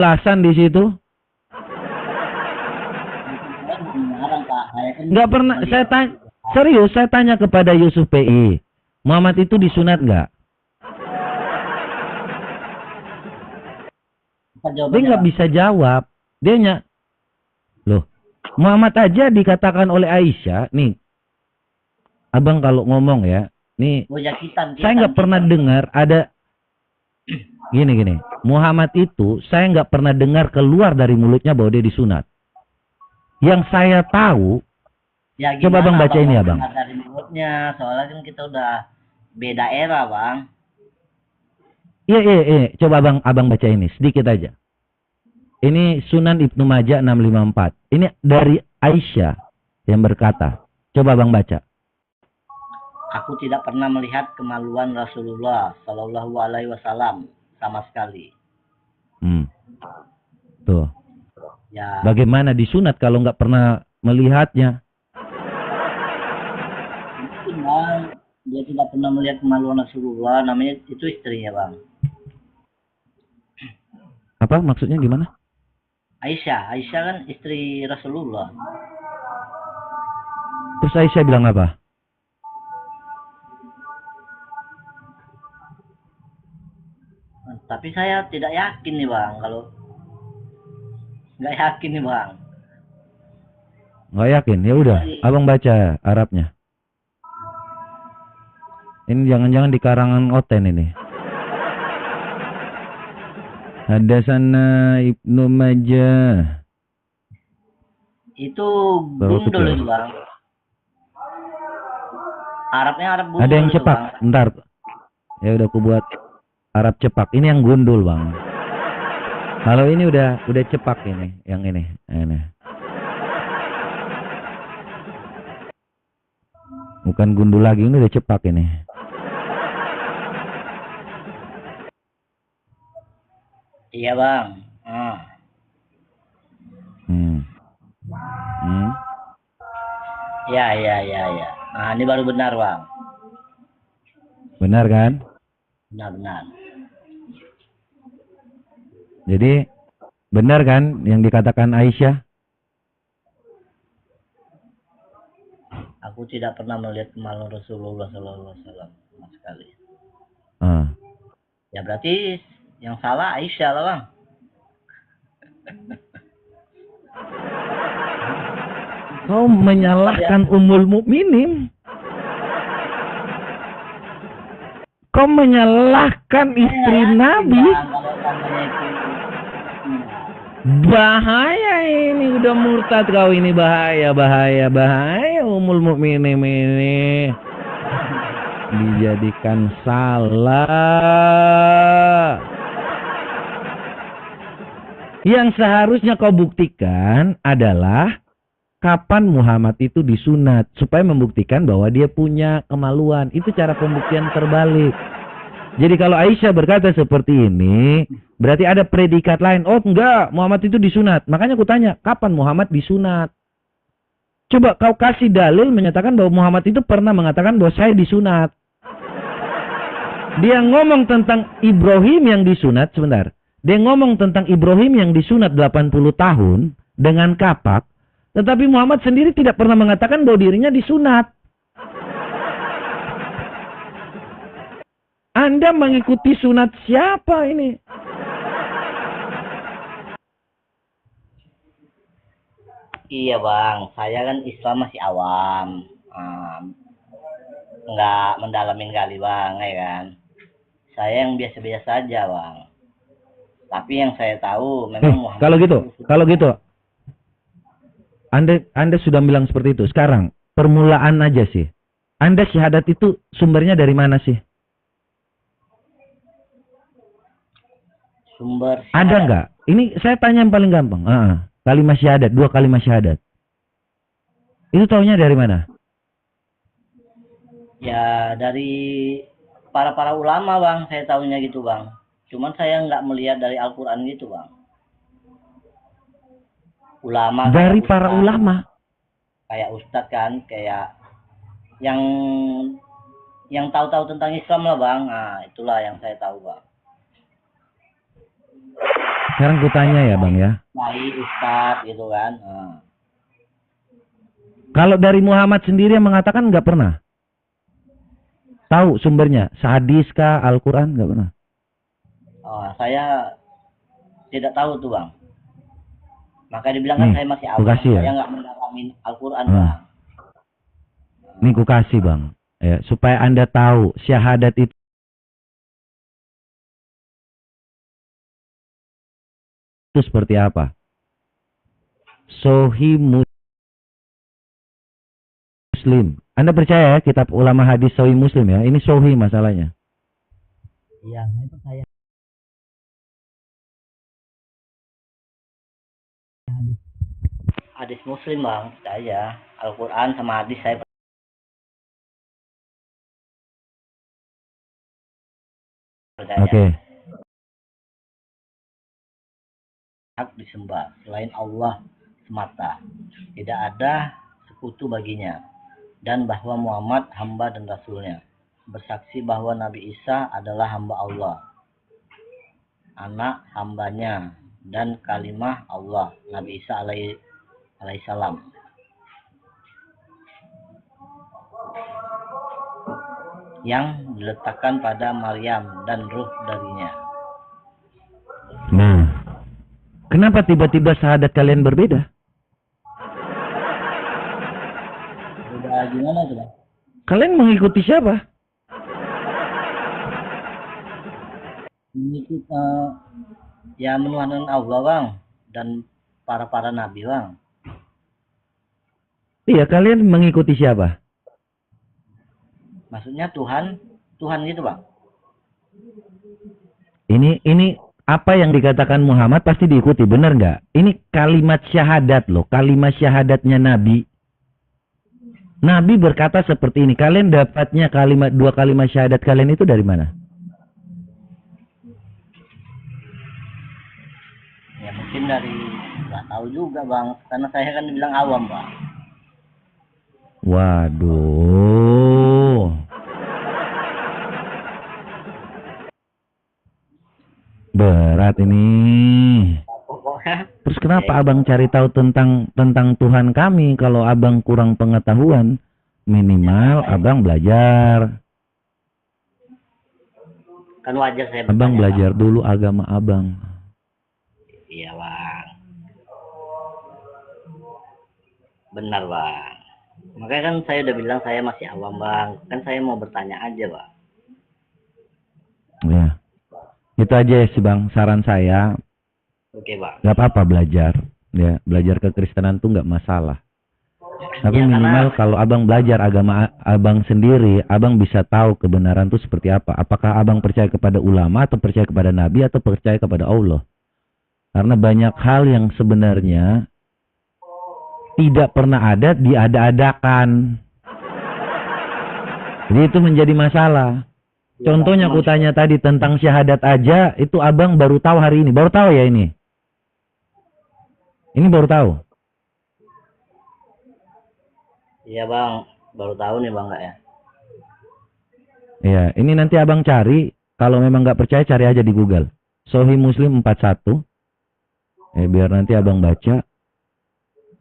Kejelasan di situ. Nggak pernah saya tanya, serius saya tanya kepada Yusuf PI, Muhammad itu disunat nggak? Dia nggak bisa jawab. Dia loh, Muhammad aja dikatakan oleh Aisyah, nih, abang kalau ngomong ya, nih, saya nggak pernah dengar ada gini, Muhammad itu saya nggak pernah dengar keluar dari mulutnya bahwa dia disunat. Yang saya tahu, ya, coba abang baca ini ya bang. Dari mulutnya, soalnya kan kita udah beda era bang. Iya, coba abang baca ini sedikit aja. Ini Sunan Ibnu Majah 654. Ini dari Aisyah yang berkata. Coba abang baca. Aku tidak pernah melihat kemaluan Rasulullah Shallallahu Alaihi Wasallam sama sekali. Tuh. Ya. Bagaimana disunat kalau nggak pernah melihatnya? Bang, dia tidak pernah melihat kemaluan Rasulullah, namanya itu istrinya bang. Apa maksudnya gimana? Aisyah kan istri Rasulullah. Terus Aisyah bilang apa? Tapi saya tidak yakin nih bang, kalau nggak yakin nih bang. Nggak yakin? Ya udah, abang baca Arabnya. Ini jangan-jangan di karangan Oten ini. Hadatsana Ibnu Majah. Itu gundul itu bang. Arabnya Arab gundul. Ada yang cepak, bentar. Ya udah aku buat Arab cepak. Ini yang gundul bang. Kalau ini udah cepak ini, yang ini. Bukan gundul lagi, ini udah cepak ini. Iya bang. Ya. Nah ini baru benar bang. Benar kan? Benar. Jadi benar kan yang dikatakan Aisyah? Aku tidak pernah melihat kemaluan Rasulullah Sallallahu Alaihi Wasallam sama sekali. Ya berarti yang salah Aisyah lah bang. Kau menyalahkan Ummul Mukminin. Kau menyalahkan istri Nabi. Bahaya ini, udah murtad kau ini, bahaya Ummul Mukminin ini dijadikan salah. Yang seharusnya kau buktikan adalah kapan Muhammad itu disunat, supaya membuktikan bahwa dia punya kemaluan. Itu cara pembuktian terbalik. Jadi kalau Aisyah berkata seperti ini, berarti ada predikat lain. Oh enggak, Muhammad itu disunat. Makanya aku tanya, kapan Muhammad disunat? Coba kau kasih dalil menyatakan bahwa Muhammad itu pernah mengatakan bahwa saya disunat. Dia ngomong tentang Ibrahim yang disunat, sebentar. Dia ngomong tentang Ibrahim yang disunat 80 tahun dengan kapak. Tetapi Muhammad sendiri tidak pernah mengatakan bahwa dirinya disunat. Anda mengikuti sunat siapa ini? Iya bang, saya kan Islam masih awam. Nggak mendalamin kali bang, ya kan. Saya yang biasa-biasa aja bang. Tapi yang saya tahu memang Muhammad. Kalau gitu, Anda sudah bilang seperti itu. Sekarang permulaan aja sih. Anda syahadat itu sumbernya dari mana sih? Sumber syahadat. Ada nggak? Ini saya tanya yang paling gampang. Kalimat syahadat, 2 kalimat syahadat. Itu taunya dari mana? Ya dari para ulama bang, saya tahunya gitu bang. Cuman saya nggak melihat dari Al-Quran gitu bang. Ulama. Dari para ulama. Kayak ustadz kan, kayak yang tahu-tahu tentang Islam lah bang. Nah itulah yang saya tahu bang. Sekarang kutanya ya Bang ya. Baik Ustadz gitu kan. Kalau dari Muhammad sendiri yang mengatakan nggak pernah. Tahu sumbernya? Hadis kah? Al-Quran? Nggak pernah. Saya tidak tahu tuh Bang. Maka dibilang kan Nih, saya masih ku awam. kasih ya. Saya nggak mendalami Al-Quran Nah. Bang. Nih ku kasih Bang. Ya, supaya Anda tahu syahadat itu seperti apa. Sahih Muslim. Anda percaya ya kitab ulama hadis Sahih Muslim ya? Ini Sahih masalahnya. Iya, saya percaya. Hadis Muslim Bang, percaya. Al-Quran sama hadis saya percaya. Oke. Hak disembah selain Allah semata. Tidak ada sekutu baginya. Dan bahwa Muhammad hamba dan rasulnya. Bersaksi bahwa Nabi Isa adalah hamba Allah. Anak hambanya. Dan kalimah Allah. Nabi Isa alaihissalam. Yang diletakkan pada Maryam dan ruh darinya. Nah, kenapa tiba-tiba syahadat kalian berbeda? Udah gimana tuh Bang? Kalian mengikuti siapa? Ini kita ya menuhankan Allah Bang. Dan para nabi Bang. Iya, kalian mengikuti siapa? Maksudnya Tuhan gitu Bang. Ini apa yang dikatakan Muhammad pasti diikuti, benar nggak? Ini kalimat syahadat loh, kalimat syahadatnya Nabi. Nabi berkata seperti ini. Kalian dapatnya dua kalimat syahadat kalian itu dari mana? Ya mungkin dari nggak tahu juga Bang. Karena saya kan dibilang awam Bang. Waduh. Berat ini. Pokoknya Terus kenapa abang cari tahu tentang Tuhan kami kalau abang kurang pengetahuan? Minimal abang belajar. kan wajar saya Abang bertanya, belajar Bang. dulu agama abang. Iya Bang. Benar Bang. Makanya kan saya udah bilang saya masih awam Bang. Kan saya mau bertanya aja Bang. Ya. Itu aja ya sih Bang, saran saya. Oke Bang. Gak apa-apa belajar. Ya, belajar kekristenan tuh nggak masalah. Tapi Ya, minimal kalau abang belajar agama abang sendiri, abang bisa tahu kebenaran itu seperti apa. Apakah abang percaya kepada ulama atau percaya kepada nabi atau percaya kepada Allah. Karena banyak hal yang sebenarnya tidak pernah ada, diada-adakan. Jadi itu menjadi masalah. Contohnya aku tanya tadi tentang syahadat aja, itu abang baru tahu hari ini. Baru tahu ya ini? Ini baru tahu? Iya Bang. Baru tahu nih Bang nggak ya? Ya, ini nanti abang cari. Kalau memang nggak percaya, cari aja di Google. Sahih Muslim 41. Biar nanti abang baca.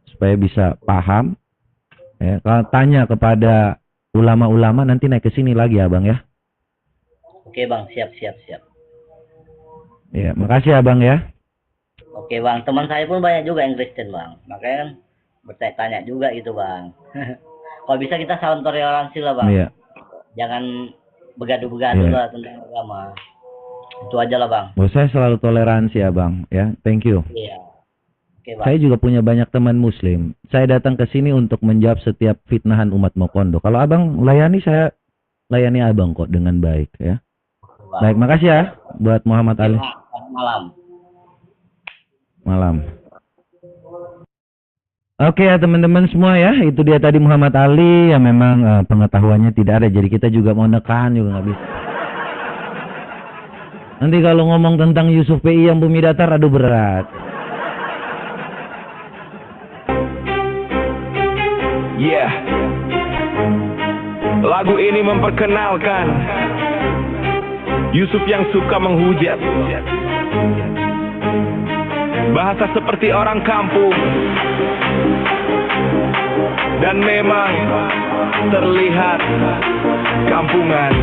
Supaya bisa paham. Ya, kalau tanya kepada ulama-ulama, nanti naik ke sini lagi abang ya. Oke Bang. Siap. Ya, makasih abang ya. Oke Bang. Teman saya pun banyak juga yang Kristen Bang. Makanya kan bertanya juga gitu Bang. Kalau bisa kita saling toleransi lah Bang. Iya. Jangan begaduh-begaduh Iya. lah tentang agama. Itu aja lah Bang. Saya selalu toleransi abang ya. Thank you. Iya. Oke Bang. Saya juga punya banyak teman muslim. Saya datang ke sini untuk menjawab setiap fitnahan umat Mokondo. Kalau abang layani, saya layani abang kok dengan baik ya. Bang. Baik, makasih ya buat Muhammad Ali. Selamat malam. Malam. Oke ya teman-teman semua ya, itu dia tadi Muhammad Ali yang memang pengetahuannya tidak ada, jadi kita juga mau nekan juga nggak bisa. Nanti kalau ngomong tentang Yusuf PI yang bumi datar, aduh berat. Yeah. Lagu ini memperkenalkan Yusuf yang suka menghujat. bahasa seperti orang kampung, dan memang terlihat kampungan.